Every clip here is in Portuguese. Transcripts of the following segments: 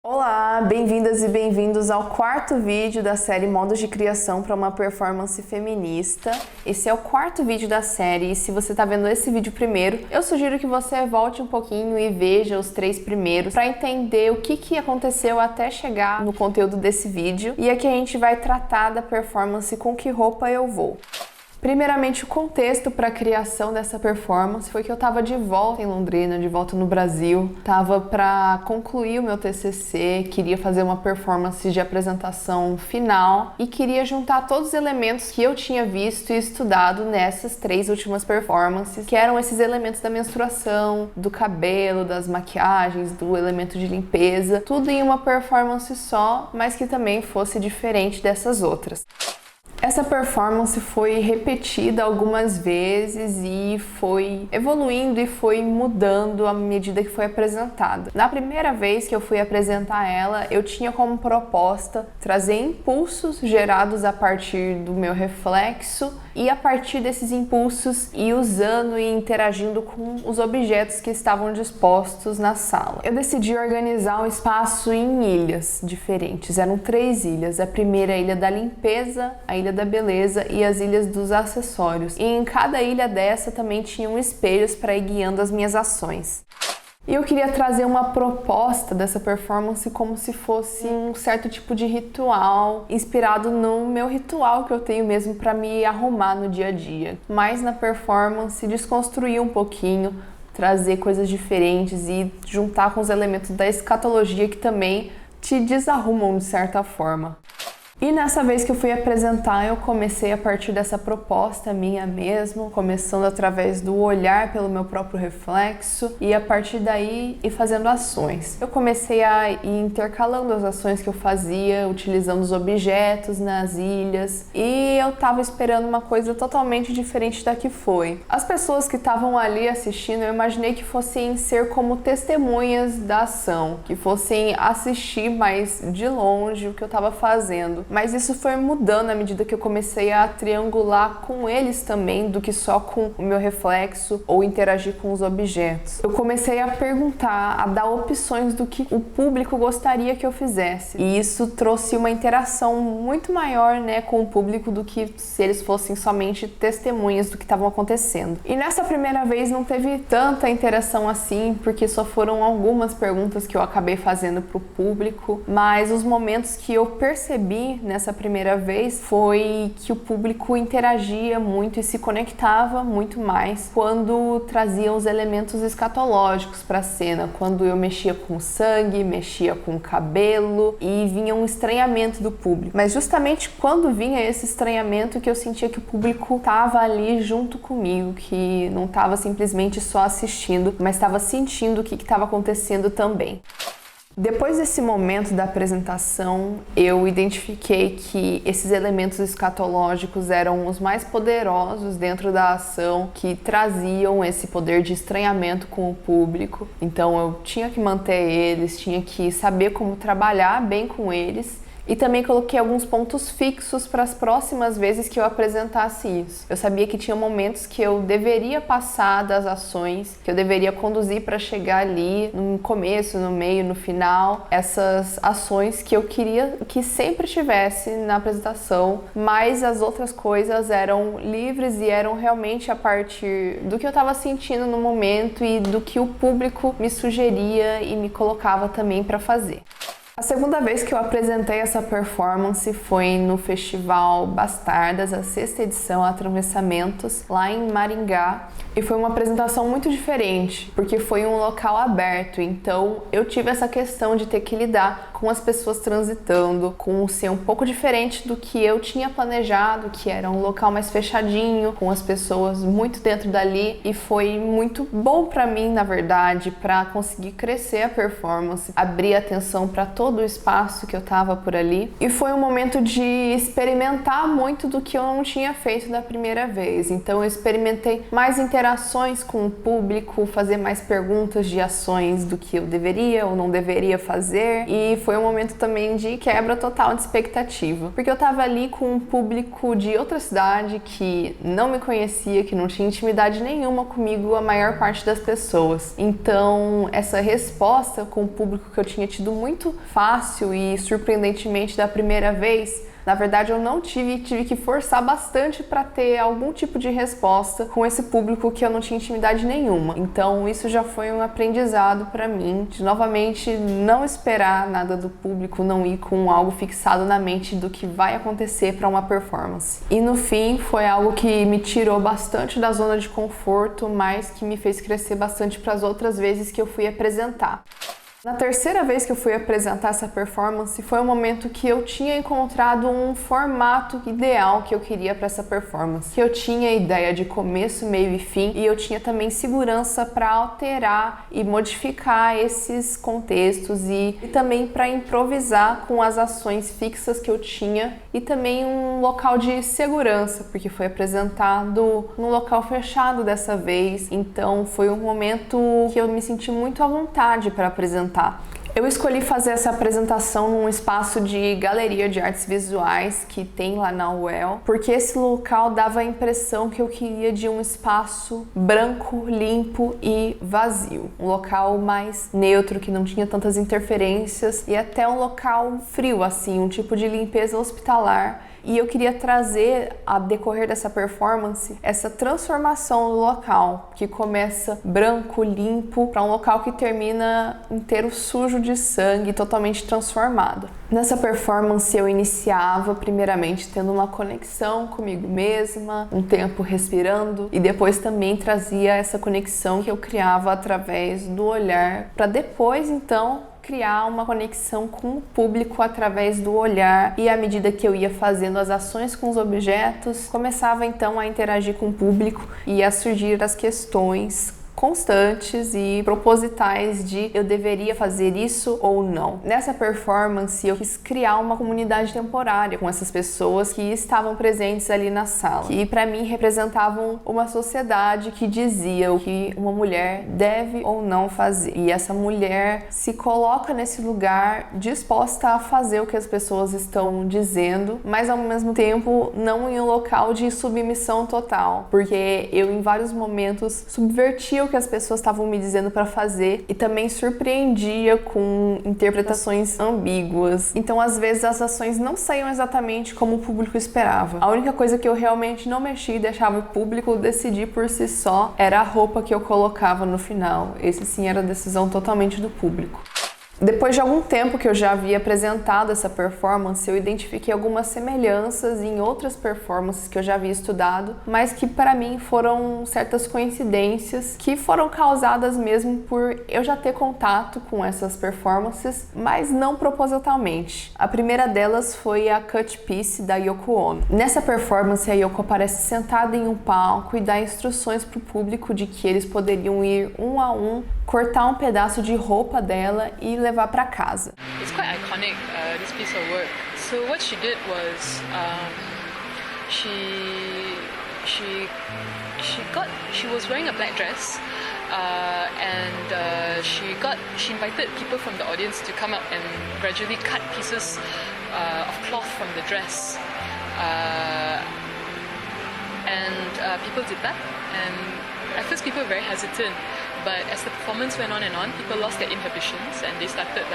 Olá, bem-vindas e bem-vindos ao quarto vídeo da série Modos de Criação para uma Performance Feminista. Esse é o quarto vídeo da série e se você está vendo esse vídeo primeiro, eu sugiro que você volte um pouquinho e veja os 3 primeiros para entender o que aconteceu até chegar no conteúdo desse vídeo. E aqui a gente vai tratar da performance Com Que Roupa Eu Vou. Primeiramente, o contexto para a criação dessa performance foi que eu estava de volta em Londrina, de volta no Brasil. Estava para concluir o meu TCC, queria fazer uma performance de apresentação final e queria juntar todos os elementos que eu tinha visto e estudado nessas 3 últimas performances, que eram esses elementos da menstruação, do cabelo, das maquiagens, do elemento de limpeza, tudo em uma performance só, mas que também fosse diferente dessas outras. Essa performance foi repetida algumas vezes e foi evoluindo e foi mudando à medida que foi apresentada. Na primeira vez que eu fui apresentar ela, eu tinha como proposta trazer impulsos gerados a partir do meu reflexo e a partir desses impulsos ir usando e interagindo com os objetos que estavam dispostos na sala. Eu decidi organizar o espaço em ilhas diferentes. Eram 3 ilhas. A primeira, a Ilha da Limpeza, a Ilha da Beleza e as ilhas dos acessórios. E em cada ilha dessa também tinham espelhos para ir guiando as minhas ações. E eu queria trazer uma proposta dessa performance como se fosse um certo tipo de ritual, inspirado no meu ritual que eu tenho mesmo para me arrumar no dia a dia. Mas na performance desconstruir um pouquinho, trazer coisas diferentes e juntar com os elementos da escatologia que também te desarrumam de certa forma. E nessa vez que eu fui apresentar, eu comecei a partir dessa proposta minha mesmo, começando através do olhar pelo meu próprio reflexo e a partir daí ir fazendo ações. Eu comecei a ir intercalando as ações que eu fazia, utilizando os objetos nas ilhas e eu tava esperando uma coisa totalmente diferente da que foi. As pessoas que estavam ali assistindo, eu imaginei que fossem ser como testemunhas da ação, que fossem assistir mais de longe o que eu tava fazendo. Mas isso foi mudando à medida que eu comecei a triangular com eles também, do que só com o meu reflexo ou interagir com os objetos. Eu comecei a perguntar, a dar opções do que o público gostaria que eu fizesse. E isso trouxe uma interação muito maior, com o público do que se eles fossem somente testemunhas do que estava acontecendo. E nessa primeira vez não teve tanta interação assim, porque só foram algumas perguntas que eu acabei fazendo para o público, mas os momentos que eu percebi nessa primeira vez foi que o público interagia muito e se conectava muito mais quando trazia os elementos escatológicos para a cena, quando eu mexia com sangue, mexia com cabelo e vinha um estranhamento do público. Mas justamente quando vinha esse estranhamento que eu sentia que o público estava ali junto comigo, que não estava simplesmente só assistindo, mas estava sentindo o que estava acontecendo também. Depois desse momento da apresentação, eu identifiquei que esses elementos escatológicos eram os mais poderosos dentro da ação, que traziam esse poder de estranhamento com o público. Então eu tinha que manter eles, tinha que saber como trabalhar bem com eles. E também coloquei alguns pontos fixos para as próximas vezes que eu apresentasse isso. Eu sabia que tinha momentos que eu deveria passar das ações, que eu deveria conduzir para chegar ali no começo, no meio, no final, essas ações que eu queria que sempre tivesse na apresentação, mas as outras coisas eram livres e eram realmente a partir do que eu estava sentindo no momento e do que o público me sugeria e me colocava também para fazer. A segunda vez que eu apresentei essa performance foi no Festival Bastardas, a 6ª edição, Atravessamentos, lá em Maringá. E foi uma apresentação muito diferente, porque foi um local aberto, então eu tive essa questão de ter que lidar com as pessoas transitando, com ser um pouco diferente do que eu tinha planejado, que era um local mais fechadinho, com as pessoas muito dentro dali, e foi muito bom pra mim, na verdade, pra conseguir crescer a performance, abrir atenção pra todo o espaço que eu tava por ali, e foi um momento de experimentar muito do que eu não tinha feito da primeira vez. Então eu experimentei mais interações com o público, fazer mais perguntas de ações do que eu deveria ou não deveria fazer, e foi foi um momento também de quebra total de expectativa, porque eu tava ali com um público de outra cidade que não me conhecia, que não tinha intimidade nenhuma comigo, a maior parte das pessoas. Então, essa resposta com o público que eu tinha tido muito fácil e surpreendentemente da primeira vez, na verdade eu não tive que forçar bastante para ter algum tipo de resposta com esse público que eu não tinha intimidade nenhuma. Então isso já foi um aprendizado para mim, de novamente não esperar nada do público, não ir com algo fixado na mente do que vai acontecer para uma performance. E no fim foi algo que me tirou bastante da zona de conforto, mas que me fez crescer bastante para as outras vezes que eu fui apresentar. Na terceira vez que eu fui apresentar essa performance, foi um momento que eu tinha encontrado um formato ideal que eu queria para essa performance. Que eu tinha ideia de começo, meio e fim, e eu tinha também segurança para alterar e modificar esses contextos e também para improvisar com as ações fixas que eu tinha e também um local de segurança, porque foi apresentado num local fechado dessa vez. Então foi um momento que eu me senti muito à vontade para apresentar. Eu escolhi fazer essa apresentação num espaço de galeria de artes visuais que tem lá na UEL, porque esse local dava a impressão que eu queria de um espaço branco, limpo e vazio. Um local mais neutro, que não tinha tantas interferências e até um local frio, assim, um tipo de limpeza hospitalar. E eu queria trazer, a decorrer dessa performance, essa transformação do local, que começa branco, limpo, para um local que termina inteiro sujo de sangue, totalmente transformado. Nessa performance eu iniciava primeiramente tendo uma conexão comigo mesma, um tempo respirando, e depois também trazia essa conexão que eu criava através do olhar, para depois então criar uma conexão com o público através do olhar, e à medida que eu ia fazendo as ações com os objetos, começava então a interagir com o público e a surgir as questões constantes e propositais de eu deveria fazer isso ou não. Nessa performance eu quis criar uma comunidade temporária com essas pessoas que estavam presentes ali na sala, que para mim representavam uma sociedade que dizia o que uma mulher deve ou não fazer. E essa mulher se coloca nesse lugar disposta a fazer o que as pessoas estão dizendo, mas ao mesmo tempo não em um local de submissão total, porque eu em vários momentos subvertia o que as pessoas estavam me dizendo para fazer e também surpreendia com interpretações ambíguas. Então, às vezes, as ações não saíam exatamente como o público esperava. A única coisa que eu realmente não mexia e deixava o público decidir por si só era a roupa que eu colocava no final. Esse sim era a decisão totalmente do público. Depois de algum tempo que eu já havia apresentado essa performance, eu identifiquei algumas semelhanças em outras performances que eu já havia estudado, mas que para mim foram certas coincidências que foram causadas mesmo por eu já ter contato com essas performances, mas não propositalmente. A primeira delas foi a Cut Piece da Yoko Ono. Nessa performance, a Yoko aparece sentada em um palco e dá instruções para o público de que eles poderiam ir um a um, cortar um pedaço de roupa dela e levar para casa. It's quite iconic, this piece of work. So what she did was she was wearing a black dress, and she invited people from the audience to come up and gradually cut pieces of cloth from the dress, and people did that. And at first people were very hesitant. But as the performance went on and on, people lost their inhibitions and they started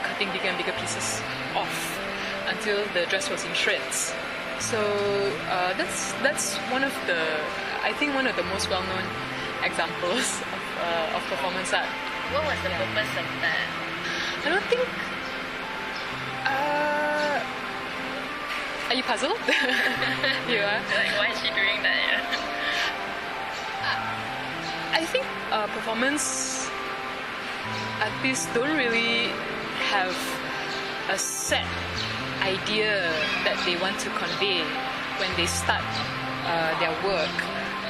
cutting bigger and bigger pieces off until the dress was in shreds. So that's one of the most well-known examples of performance art. What was the purpose of that? I don't think. Are you puzzled? You are. Like, why is she doing that? I think performance artists don't really have a set idea that they want to convey when they start their work.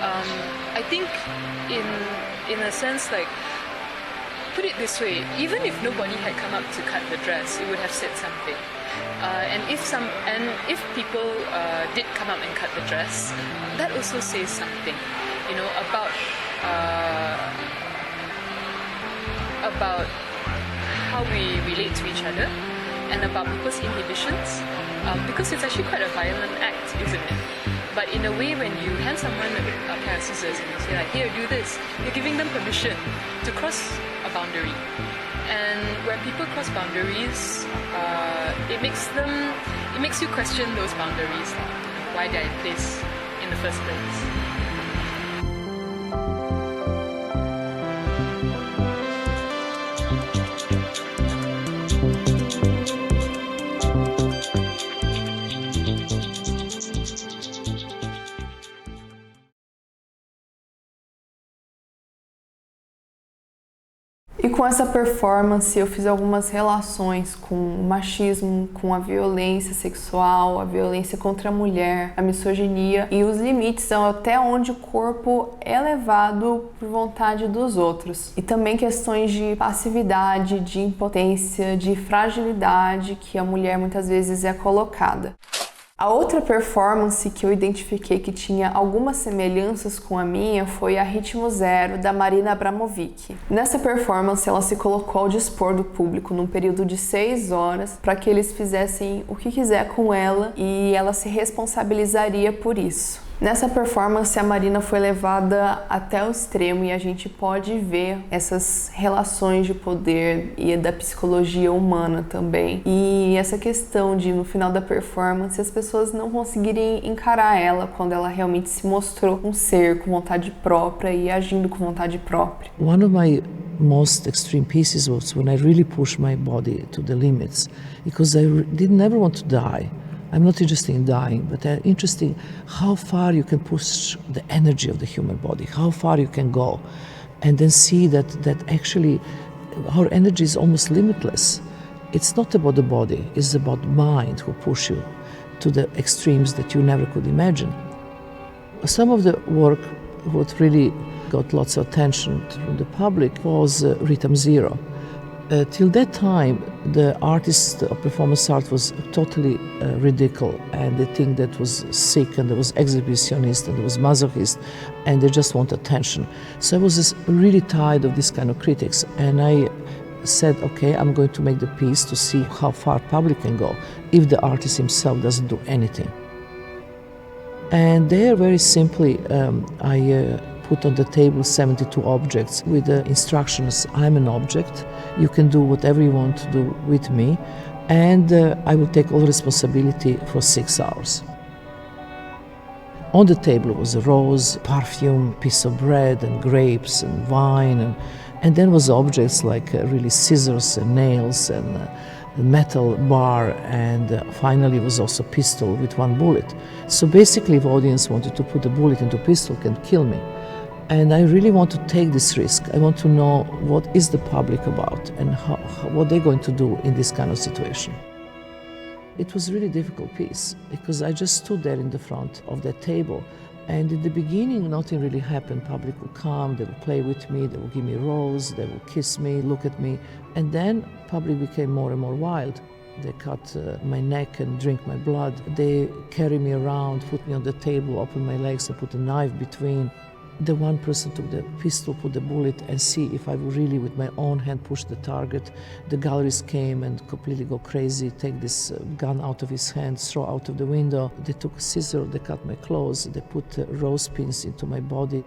I think in a sense, like, put it this way, even if nobody had come up to cut the dress, it would have said something. And if people did come up and cut the dress, that also says something, about how we relate to each other, and about people's inhibitions, because it's actually quite a violent act, isn't it? But in a way, when you hand someone a pair of scissors and you say like, here, do this, you're giving them permission to cross a boundary. And when people cross boundaries, it makes you question those boundaries, why they're in place in the first place. E com essa performance eu fiz algumas relações com o machismo, com a violência sexual, a violência contra a mulher, a misoginia e os limites até onde o corpo é levado por vontade dos outros. E também questões de passividade, de impotência, de fragilidade que a mulher muitas vezes é colocada. A outra performance que eu identifiquei que tinha algumas semelhanças com a minha foi a Ritmo Zero, da Marina Abramovic. Nessa performance, ela se colocou ao dispor do público num período de 6 horas para que eles fizessem o que quiser com ela e ela se responsabilizaria por isso. Nessa performance, a Marina foi levada até o extremo e a gente pode ver essas relações de poder e da psicologia humana também. E essa questão de, no final da performance, as pessoas não conseguirem encarar ela quando ela realmente se mostrou um ser com vontade própria e agindo com vontade própria. One of my most extreme pieces was when I really pushed my body to the limits, because I didn't ever want to die. I'm not interested in dying, but I'm interested in how far you can push the energy of the human body, how far you can go, and then see that actually our energy is almost limitless. It's not about the body, it's about the mind who push you to the extremes that you never could imagine. Some of the work what really got lots of attention from the public was Rhythm Zero. Till that time, the artist of performance art was totally ridiculed, and they think that was sick, and there was exhibitionist, and there was masochist, and they just want attention. So I was just really tired of this kind of critics, and I said, okay, I'm going to make the piece to see how far public can go if the artist himself doesn't do anything. And there, very simply, I put on the table 72 objects with the instructions, I'm an object, you can do whatever you want to do with me, and I will take all responsibility for 6 hours. On the table was a rose, perfume, piece of bread and grapes and wine, and then was objects like really scissors and nails and a metal bar, and finally was also a pistol with 1 bullet. So basically, if the audience wanted to put a bullet into a pistol, can kill me. And I really want to take this risk. I want to know what is the public about and what they're going to do in this kind of situation. It was a really difficult piece because I just stood there in the front of that table, and in the beginning nothing really happened. Public would come, they would play with me, they would give me a rose, they would kiss me, look at me, and then public became more and more wild. They cut my neck and drink my blood. They carry me around, put me on the table, open my legs and put a knife between. The one person took the pistol, put the bullet, and see if I would really with my own hand push the target. The galleries came and completely go crazy, take this gun out of his hand, throw out of the window. They took a scissor, they cut my clothes, they put rose pins into my body.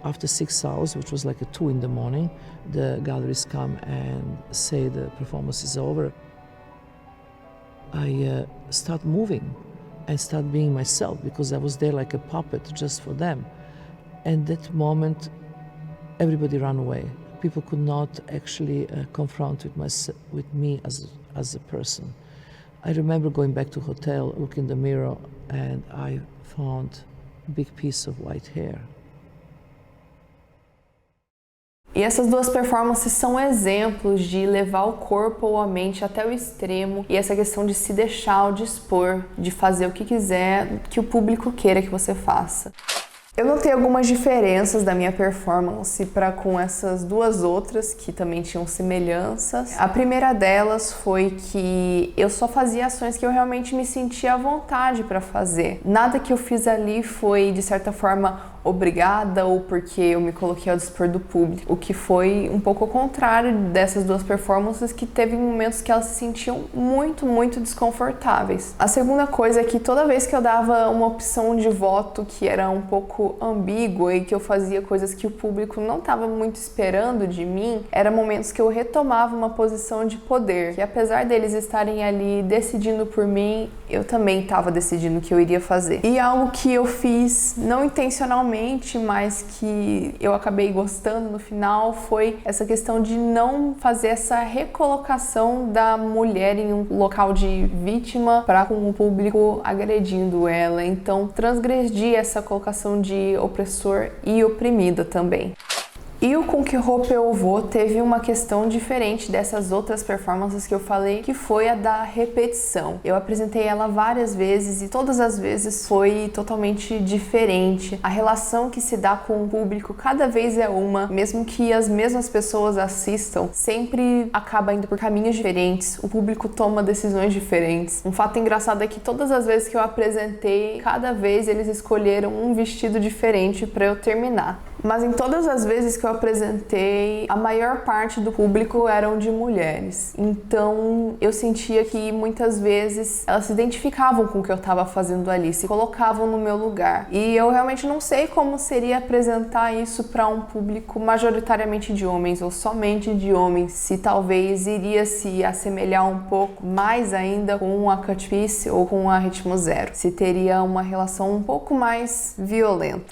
After 6 hours, which was like 2 in the morning, the galleries come and say the performance is over. I start moving and start being myself, because I was there like a puppet just for them. And that moment, everybody ran away. People could not actually confront with me as a person. I remember going back to hotel, look in the mirror, and I found a big piece of white hair. E essas duas performances são exemplos de levar o corpo ou a mente até o extremo, e essa questão de se deixar ao dispor, de fazer o que quiser, que o público queira que você faça. Eu notei algumas diferenças da minha performance para com essas duas outras que também tinham semelhanças. A primeira delas foi que eu só fazia ações que eu realmente me sentia à vontade para fazer. Nada que eu fiz ali foi, de certa forma, obrigada ou porque eu me coloquei ao dispor do público, o que foi um pouco ao contrário dessas duas performances, que teve momentos que elas se sentiam muito desconfortáveis. A segunda coisa é que toda vez que eu dava uma opção de voto que era um pouco ambígua e que eu fazia coisas que o público não estava muito esperando de mim, eram momentos que eu retomava uma posição de poder, que apesar deles estarem ali decidindo por mim, eu também estava decidindo o que eu iria fazer. E algo que eu fiz não intencionalmente, mas que eu acabei gostando no final, foi essa questão de não fazer essa recolocação da mulher em um local de vítima para com o público agredindo ela. Então, transgredir essa colocação de opressor e oprimida também. E o Com Que Roupa Eu Vou teve uma questão diferente dessas outras performances que eu falei, que foi a da repetição. Eu apresentei ela várias vezes e todas as vezes foi totalmente diferente. A relação que se dá com o público cada vez é uma, mesmo que as mesmas pessoas assistam, sempre acaba indo por caminhos diferentes, o público toma decisões diferentes. Um fato engraçado é que todas as vezes que eu apresentei, cada vez eles escolheram um vestido diferente para eu terminar. Mas em todas as vezes que eu apresentei, a maior parte do público eram de mulheres. Então eu sentia que muitas vezes elas se identificavam com o que eu estava fazendo ali, se colocavam no meu lugar. E eu realmente não sei como seria apresentar isso para um público majoritariamente de homens ou somente de homens, se talvez iria se assemelhar um pouco mais ainda com a Cut Piece ou com a Ritmo Zero, se teria uma relação um pouco mais violenta.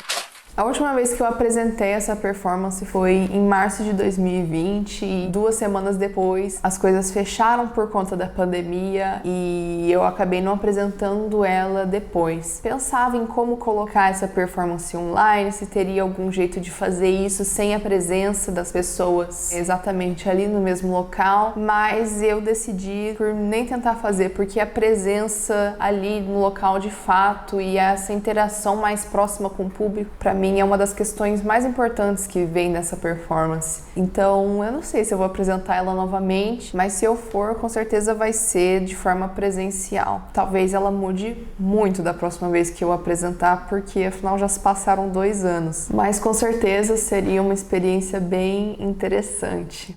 A última vez que eu apresentei essa performance foi em março de 2020 e 2 semanas depois as coisas fecharam por conta da pandemia e eu acabei não apresentando ela depois. Pensava em como colocar essa performance online, se teria algum jeito de fazer isso sem a presença das pessoas exatamente ali no mesmo local, mas eu decidi por nem tentar fazer, porque a presença ali no local de fato e essa interação mais próxima com o público, para mim, é uma das questões mais importantes que vem dessa performance. Então, eu não sei se eu vou apresentar ela novamente, mas se eu for, com certeza vai ser de forma presencial. Talvez ela mude muito da próxima vez que eu apresentar, porque afinal já se passaram 2 anos. Mas com certeza seria uma experiência bem interessante.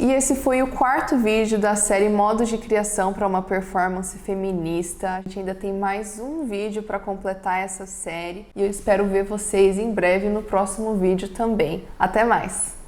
E esse foi o 4º vídeo da série Modos de Criação para uma Performance Feminista. A gente ainda tem mais um vídeo para completar essa série e eu espero ver vocês em breve no próximo vídeo também. Até mais!